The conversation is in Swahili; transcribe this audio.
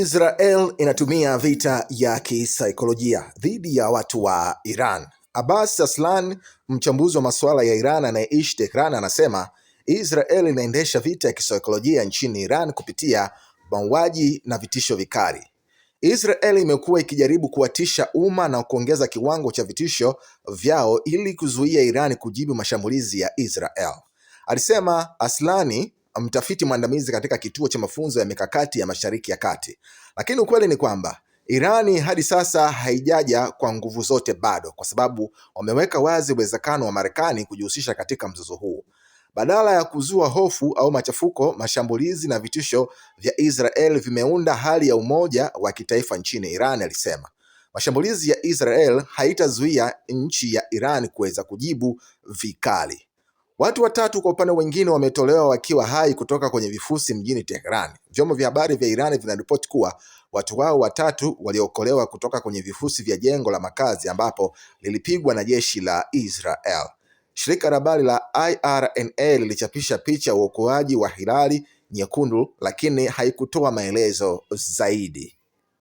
Israel inatumia vita ya kisaikolojia dhidi ya watu wa Iran. Abbas Aslan, mchambuzi wa masuala ya Iran anayeishi Tehran, anasema Israel inaendesha vita ya kisaikolojia nchini Iran kupitia mauaji na vitisho vikali. Israel imekuwa ikijaribu kuwatisha umma na kuongeza kiwango cha vitisho vyao ili kuzuia Iran kujibu mashambulizi ya Israel, alisema Aslani, mtafiti mwandamizi katika kituo cha mafunzo ya mikakati ya Mashariki ya Kati. Lakini ukweli ni kwamba Irani hadi sasa haijaja kwa nguvu zote bado, kwa sababu wameweka wazi uwezekano wa Marekani kujihusisha katika mzozo huu. Badala ya kuzua hofu au machafuko, mashambulizi na vitisho vya Israel vimeunda hali ya umoja wa kitaifa nchini Iran, alisema. Mashambulizi ya Israel haitazuia nchi ya Iran kuweza kujibu vikali. Watu watatu kwa upande wengine wametolewa wakiwa hai kutoka kwenye vifusi mjini Tehran. Vyombo vya habari vya Iran vinaripoti kuwa watu hao watatu waliokolewa kutoka kwenye vifusi vya jengo la makazi ambapo lilipigwa na jeshi la Israel. Shirika la habari la IRNA lilichapisha picha ya uokoaji wa Hilali Nyekundu, lakini haikutoa maelezo zaidi.